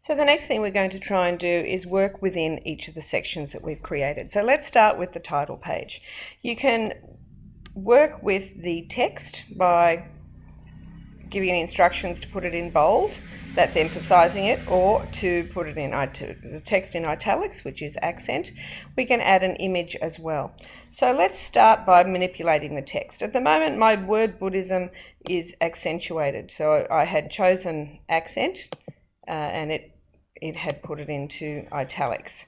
So the next thing we're going to try and do is work within each of the sections that we've created. So let's start with the title page. You can work with the text by giving instructions to put it in bold, that's emphasizing it, or to put it in the text in italics, which is accent. We can add an image as well. So let's start by manipulating the text. At the moment, my word Buddhism is accentuated. So I had chosen accent and it had put it into italics.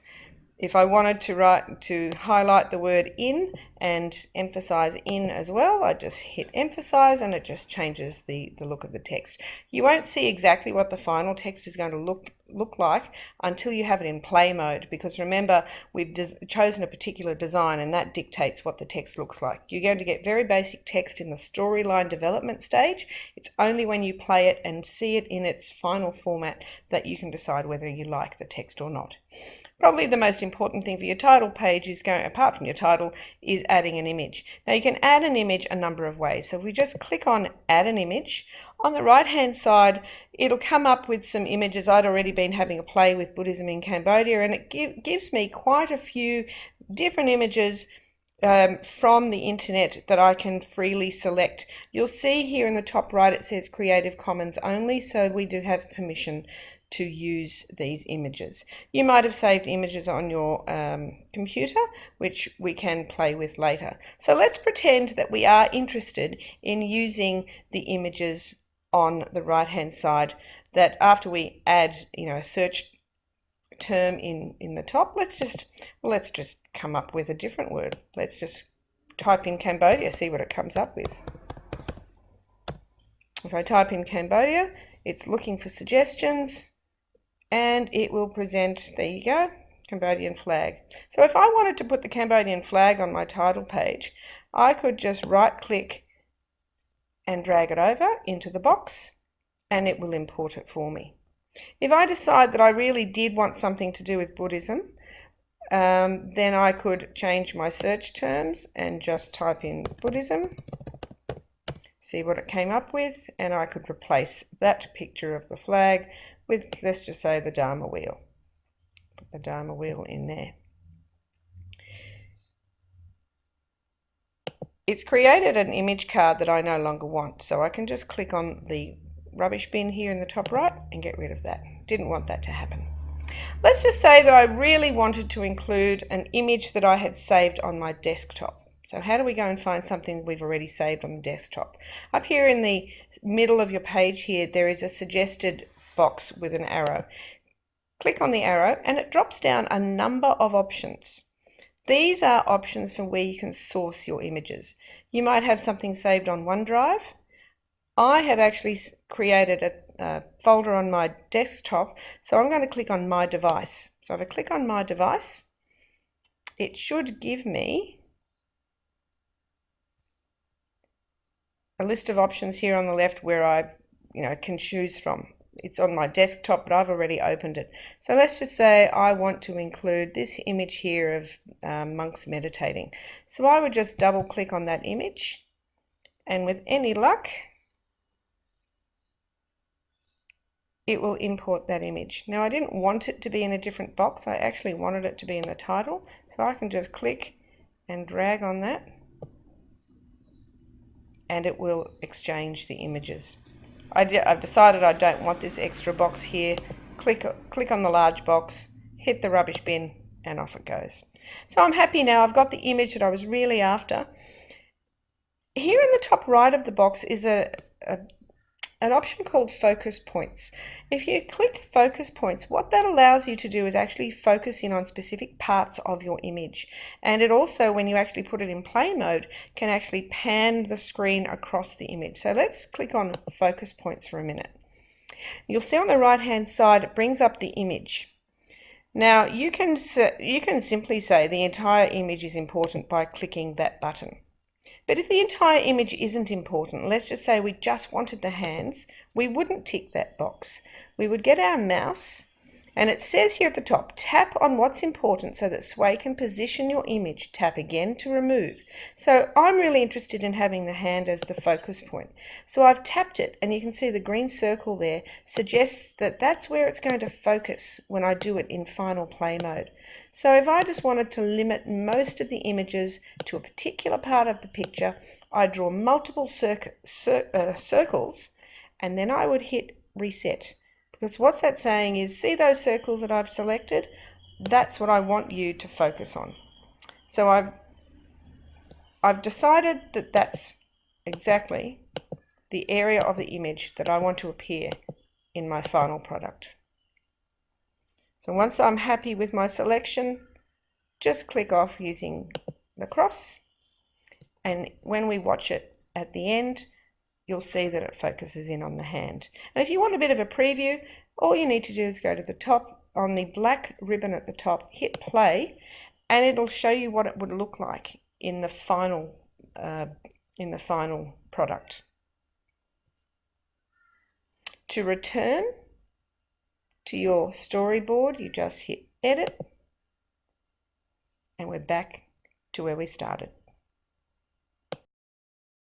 If I wanted to highlight the word in and emphasize in as well, I just hit emphasize and it just changes the look of the text. You won't see exactly what the final text is going to look like until you have it in play mode, because remember, we've chosen a particular design and that dictates what the text looks like. You're going to get very basic text in the storyline development stage. It's only when you play it and see it in its final format that you can decide whether you like the text or not. Probably the most important thing for your title page is apart from your title, is adding an image. Now you can add an image a number of ways. So if we just click on add an image, on the right hand side it'll come up with some images. I'd already been having a play with Buddhism in Cambodia, and it gives me quite a few different images from the internet that I can freely select. You'll see here in the top right it says Creative Commons only, so we do have permission to use these images. You might have saved images on your computer, which we can play with later. So let's pretend that we are interested in using the images on the right hand side, that after we add a search term in the top, let's just come up with a different word. Let's just type in Cambodia, see what it comes up with. If I type in Cambodia, it's looking for suggestions and it will present, there you go, Cambodian flag. So if I wanted to put the Cambodian flag on my title page, I could just right click and drag it over into the box and it will import it for me. If I decide that I really did want something to do with Buddhism, then I could change my search terms and just type in Buddhism, see what it came up with, and I could replace that picture of the flag with, let's just say, the Dharma wheel. Put the Dharma wheel in there. It's created an image card that I no longer want, so I can just click on the rubbish bin here in the top right and get rid of that. Didn't want that to happen. Let's just say that I really wanted to include an image that I had saved on my desktop. So how do we go and find something we've already saved on the desktop? Up here in the middle of your page here, there is a suggested box with an arrow. Click on the arrow and it drops down a number of options. These are options for where you can source your images. You might have something saved on OneDrive. I have actually created a folder on my desktop, so I'm going to click on My Device. So if I click on My Device, it should give me a list of options here on the left where I can choose from. It's on my desktop, but I've already opened it. So let's just say I want to include this image here of monks meditating. So I would just double click on that image, and with any luck, it will import that image. Now I didn't want it to be in a different box, I actually wanted it to be in the title, so I can just click and drag on that and it will exchange the images. I've decided I don't want this extra box here. Click on the large box, hit the rubbish bin, and off it goes. So I'm happy now. I've got the image that I was really after. Here in the top right of the box is an option called Focus Points. If you click Focus Points, what that allows you to do is actually focus in on specific parts of your image. And it also, when you actually put it in play mode, can actually pan the screen across the image. So let's click on Focus Points for a minute. You'll see on the right hand side it brings up the image. Now you can simply say the entire image is important by clicking that button. But if the entire image isn't important, let's just say we just wanted the hands, we wouldn't tick that box. We would get our mouse And it says here at the top, tap on what's important so that Sway can position your image. Tap again to remove. So I'm really interested in having the hand as the focus point. So I've tapped it, and you can see the green circle there suggests that that's where it's going to focus when I do it in final play mode. So if I just wanted to limit most of the images to a particular part of the picture, I draw multiple circles, and then I would hit reset. Because what's that saying is, see those circles that I've selected? That's what I want you to focus on. So I've decided that that's exactly the area of the image that I want to appear in my final product. So once I'm happy with my selection, just click off using the cross, and when we watch it at the end, you'll see that it focuses in on the hand. And if you want a bit of a preview, all you need to do is go to the top, on the black ribbon at the top, hit play, and it'll show you what it would look like in the final product. To return to your storyboard, you just hit edit, and we're back to where we started.